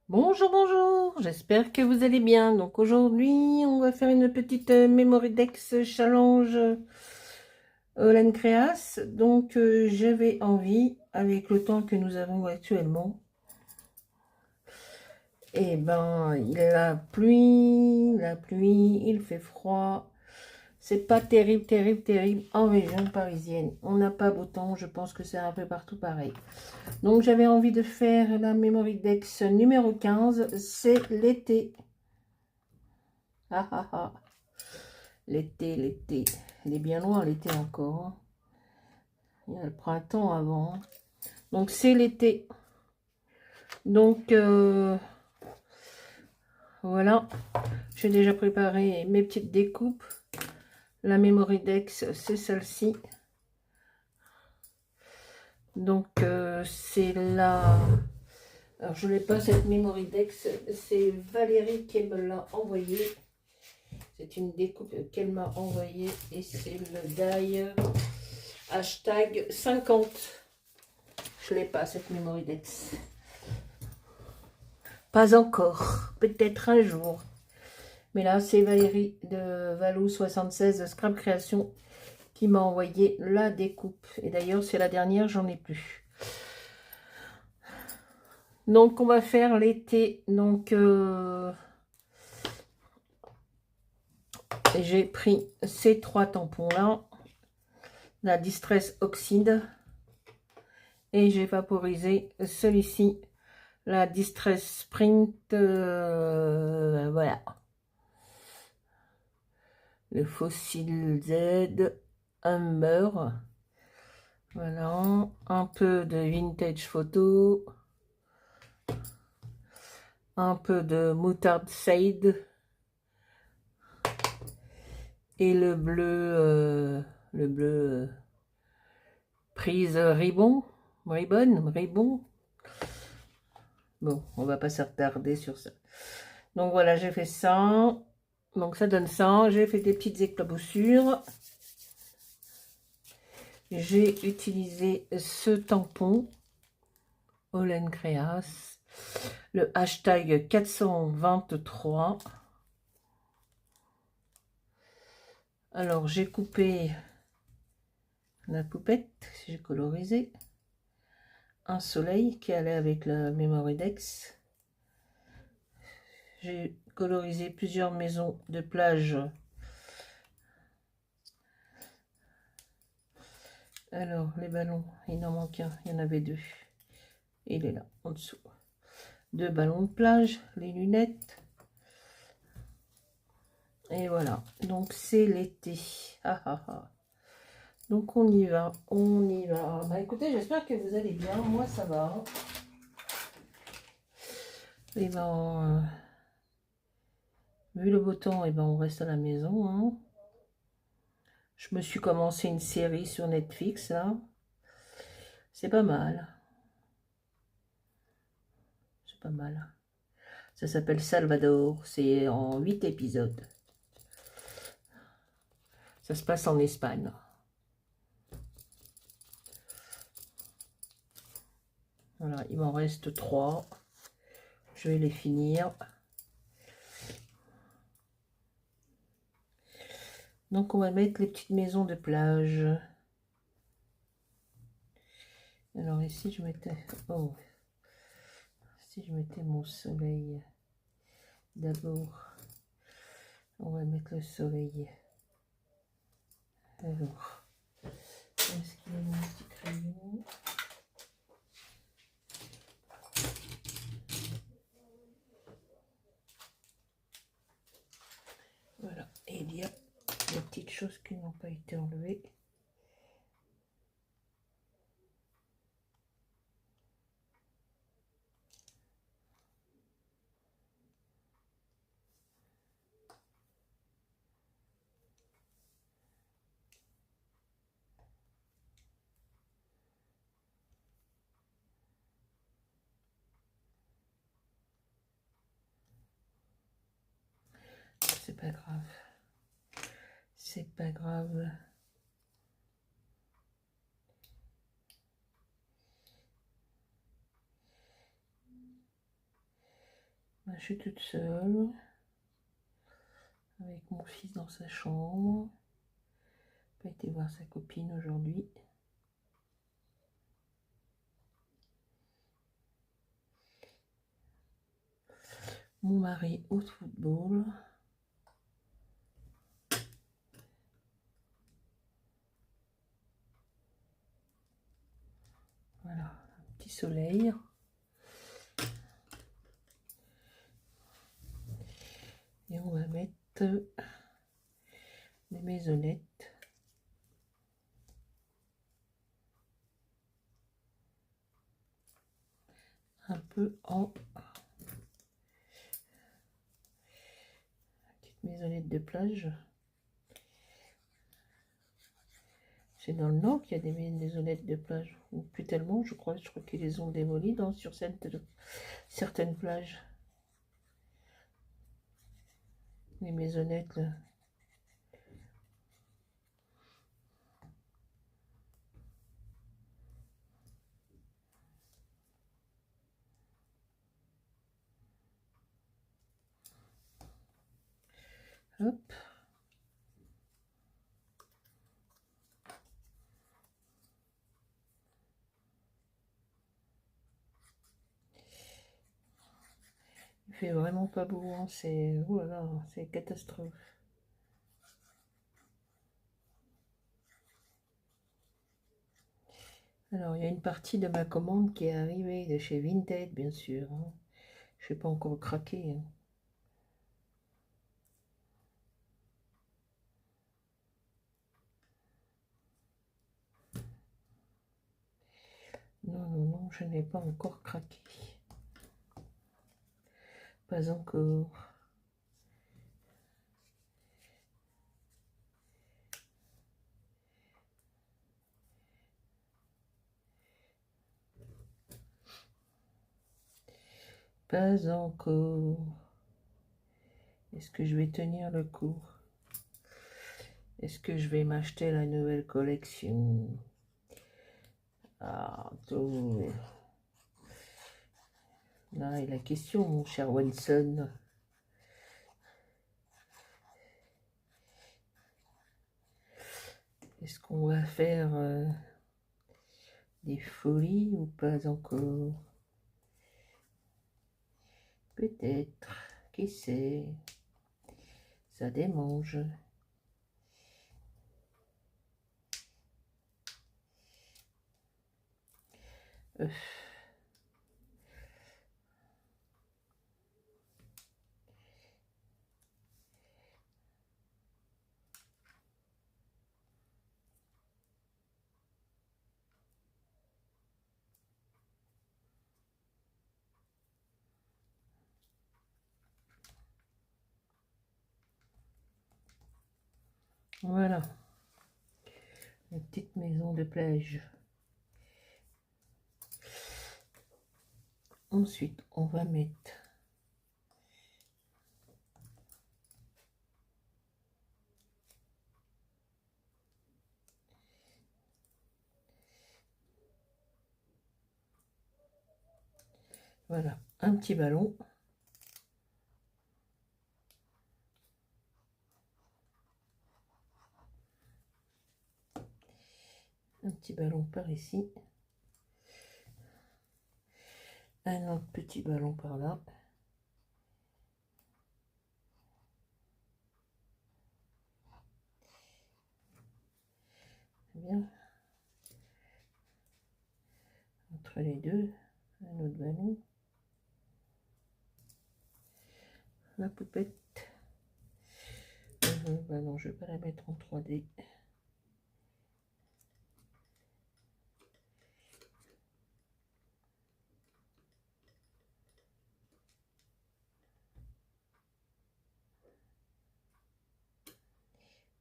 Bonjour, bonjour, j'espère que vous allez bien. Donc aujourd'hui, on va faire une petite Memory Dex Challenge Olan Creas. Donc j'avais envie, avec le temps que nous avons actuellement, et ben la pluie, il fait froid. C'est pas terrible, terrible, terrible en région parisienne. On n'a pas beau temps, je pense que c'est un peu partout pareil. Donc j'avais envie de faire la Memory Dex numéro 15, c'est l'été. Ah ah ah. L'été, l'été. Il est bien loin l'été encore, hein. Il y a le printemps avant. Donc c'est l'été. Donc voilà. J'ai déjà préparé mes petites découpes. La Memory Dex, c'est celle-ci. Donc c'est la... Alors je n'ai pas cette Memory Dex. C'est Valérie qui me l'a envoyée. C'est une découpe qu'elle m'a envoyée. Et c'est le die hashtag 50. Je ne l'ai pas cette Memory Dex. Pas encore, peut-être un jour. Mais là, c'est Valérie de Valou76 de Scrap Création qui m'a envoyé la découpe. Et d'ailleurs, c'est la dernière, j'en ai plus. Donc, on va faire l'été. Donc, j'ai pris ces trois tampons-là. La Distress Oxide. Et j'ai vaporisé celui-ci. La Distress Sprint. Voilà. Le Fossil Z Humber. Voilà, un peu de vintage photo, un peu de moutarde side et le bleu prise ribbon. Bon, on va pas s'attarder sur ça. Donc voilà, j'ai fait ça. Donc ça donne ça. J'ai fait des petites éclaboussures. J'ai utilisé ce tampon Olen Creas, le hashtag 423. Alors j'ai coupé la poupette, j'ai colorisé un soleil qui allait avec la Memory Dex. J'ai colorisé plusieurs maisons de plage. Alors les ballons, il en manque un, il y en avait deux. Il est là en dessous. Deux ballons de plage, les lunettes. Et voilà, donc c'est l'été. Ah, ah, ah. Donc on y va, on y va. Bah écoutez, j'espère que vous allez bien. Moi ça va. Et ben, vu le beau temps, et ben on reste à la maison, hein. Je me suis commencé une série sur Netflix là. C'est pas mal. C'est pas mal. Ça s'appelle Salvador. C'est en 8 épisodes. Ça se passe en Espagne. Voilà, il m'en reste 3. Je vais les finir. Donc on va mettre les petites maisons de plage. Alors ici je mettais... Oh. Si je mettais mon soleil d'abord. On va mettre le soleil. Alors. Est-ce qu'il y a mon petit crayon? Voilà. Et il y a des petites choses qui n'ont pas été enlevées. C'est pas grave. C'est pas grave. Ben, je suis toute seule avec mon fils dans sa chambre. Il a été voir sa copine aujourd'hui. Mon mari au football. Voilà, un petit soleil. Et on va mettre des maisonnettes. Un peu en petite maisonnette de plage. C'est dans le nord qu'il y a des maisonnettes de plage. Ou plus tellement, je crois qu'ils les ont démolies sur certaines plages. Les maisonnettes là. Hop. Il fait vraiment pas beau, hein. C'est voilà, c'est catastrophe. Alors, il y a une partie de ma commande qui est arrivée de chez Vinted, bien sûr. Hein. Je n'ai pas encore craqué. Hein. Non, non, non, je n'ai pas encore craqué. Pas encore. Pas encore. Est-ce que je vais tenir le coup? Est-ce que je vais m'acheter la nouvelle collection? Ah, tout. Là est la question, mon cher Wenson. Est-ce qu'on va faire des folies ou pas encore? Peut-être. Qui sait? Ça démange. Voilà. Une petite maison de plage. Ensuite, on va mettre voilà, un petit ballon. Un petit ballon par ici. Un autre petit ballon par là. Bien. Entre les deux, un autre ballon. La poupette. Bah non, je vais pas la mettre en 3D.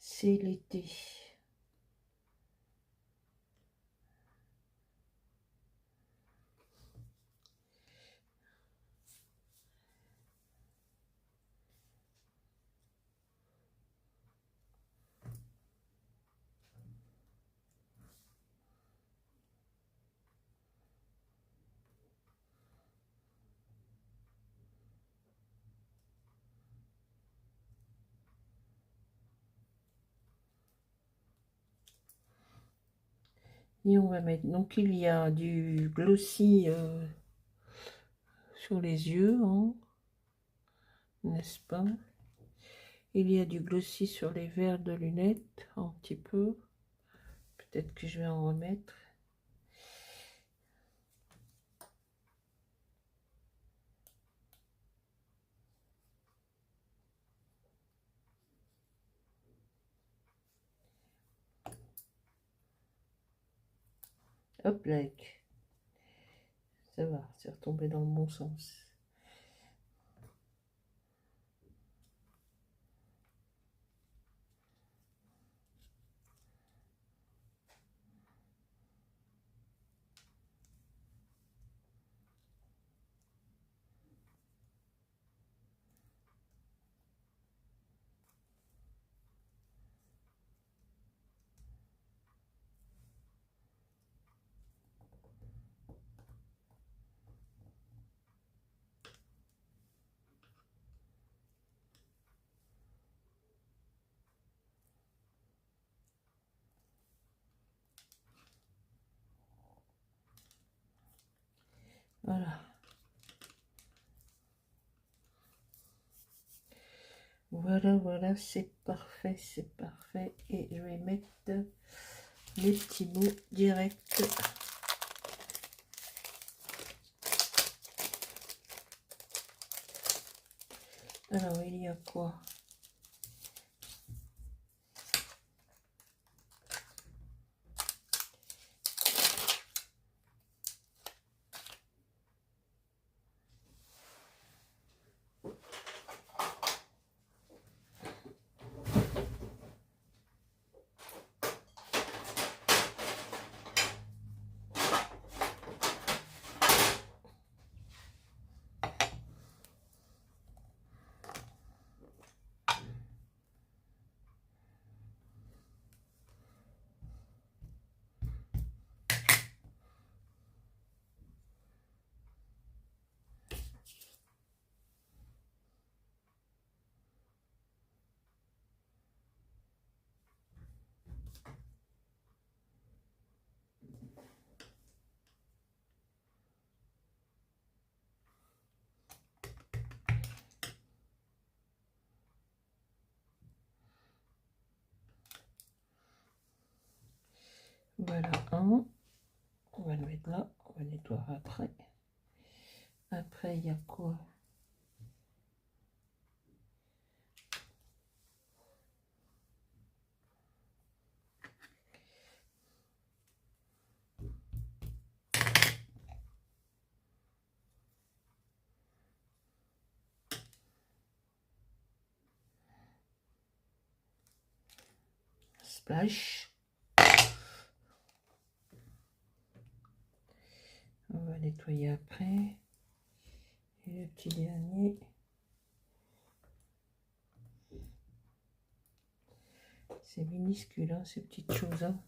C'est l'été. Et on va mettre, donc il y a du glossy sur les yeux, hein, n'est-ce pas? Il y a du glossy sur les verres de lunettes, un petit peu. Peut-être que je vais en remettre. Hop là, ça va, c'est retombé dans le bon sens. Voilà. Voilà, voilà, c'est parfait, c'est parfait. Et je vais mettre les petits mots directs. Alors, il y a quoi? Voilà un. On va le mettre là. On va nettoyer après. Après, il y a quoi? Splash. On va nettoyer après. Et le petit dernier. C'est minuscule, hein, ces petites choses. Hein.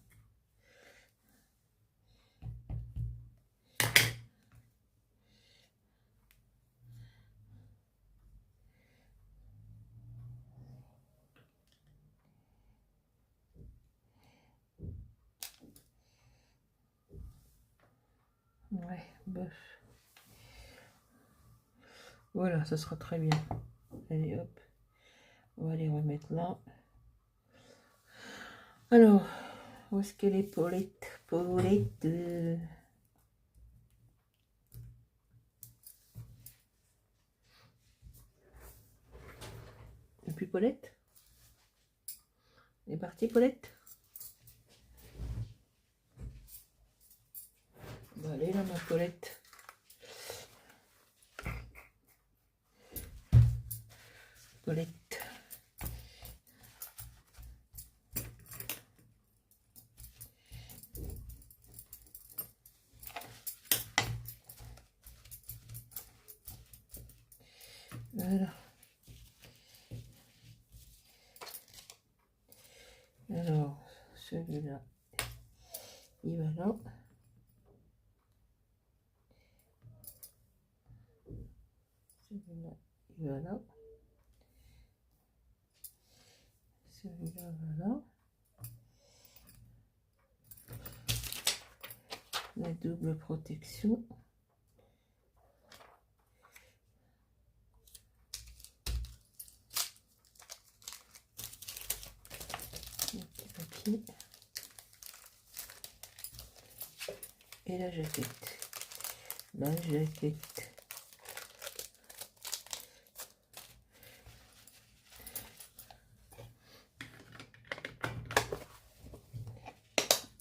Ouais, bof. Voilà, ça sera très bien. Allez, hop. On va les remettre là. Alors, où est-ce qu'elle est, Paulette? Paulette. Et puis Paulette? Elle est partie, Paulette? Bah, allez là, ma Paulette. Paulette. Voilà. Alors, celui-là, il va là. Celui-là, il va là. Celui-là va là. les doubles protections. Le petit papier. Et la jaquette. La jaquette.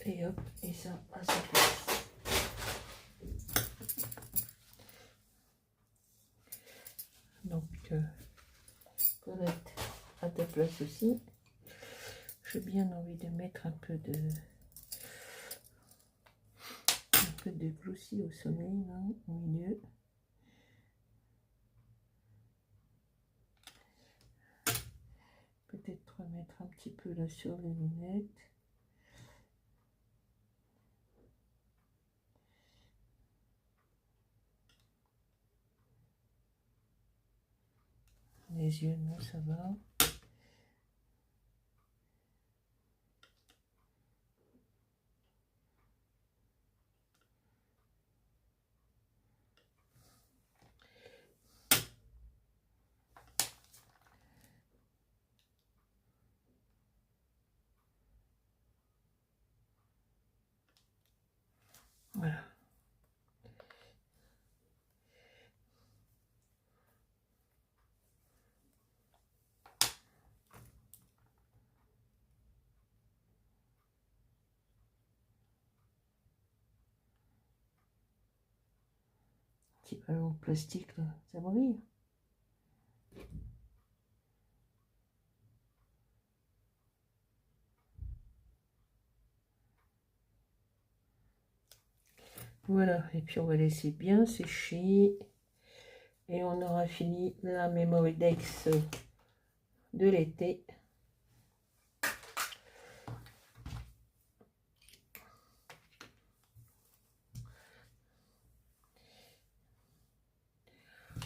Et hop, et ça à sa place. Donc, Colette, à ta place aussi. J'ai bien envie de mettre un peu de glossy au sommet, là, au milieu. Peut-être remettre un petit peu là sur les lunettes. Les yeux, non, ça va. Voilà. Petit ballon de plastique, là, ça brille. Voilà, et puis on va laisser bien sécher. Et on aura fini la Memory Dex de l'été.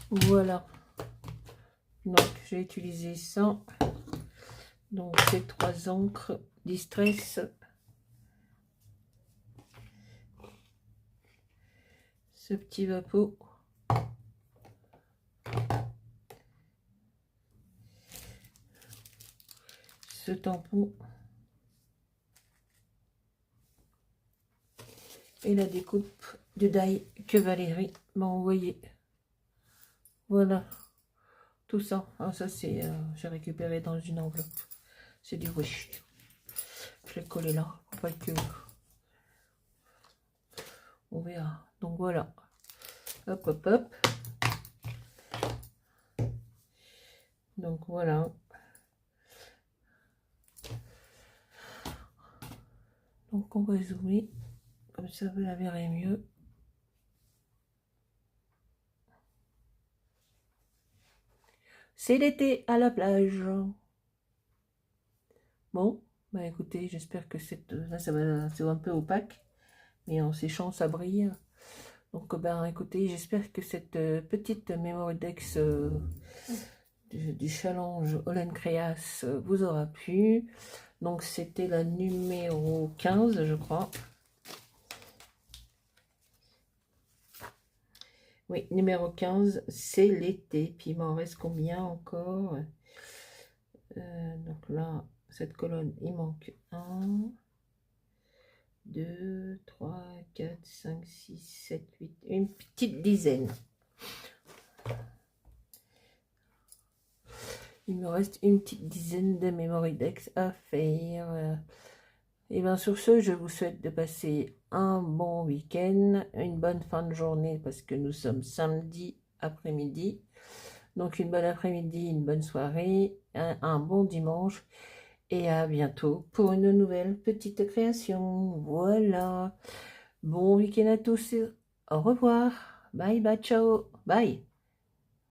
Voilà. Donc j'ai utilisé ça. Donc ces 3 encres Distress. Ce petit Vapo. Ce tampon. Et la découpe de die que Valérie m'a envoyé. Voilà. Tout ça. Ah, ça c'est... j'ai récupéré dans une enveloppe. C'est du Wish. Je l'ai collé là. Pour pas que... On verra. Donc voilà. Hop, hop, hop. Donc voilà. Donc on va zoomer. Comme ça vous la verrez mieux. C'est l'été à la plage. Bon, bah écoutez, j'espère que là ça va, c'est un peu opaque. Mais en séchant, ça brille. Donc, ben, écoutez, j'espère que cette petite Memory Dex du challenge Holland Creas vous aura plu. Donc, c'était la numéro 15, je crois. Oui, numéro 15, c'est l'été. Puis, il m'en reste combien encore? Donc là, cette colonne, il manque 1... 2, 3, 4, 5, 6, 7, 8, une petite dizaine. Il me reste une petite dizaine de Memory Dex à faire. Et bien sur ce, je vous souhaite de passer un bon week-end, une bonne fin de journée parce que nous sommes samedi après-midi. Donc une bonne après-midi, une bonne soirée, un bon dimanche. Et à bientôt pour une nouvelle petite création. Voilà. Bon week-end à tous. Au revoir. Bye, bye, ciao. Bye.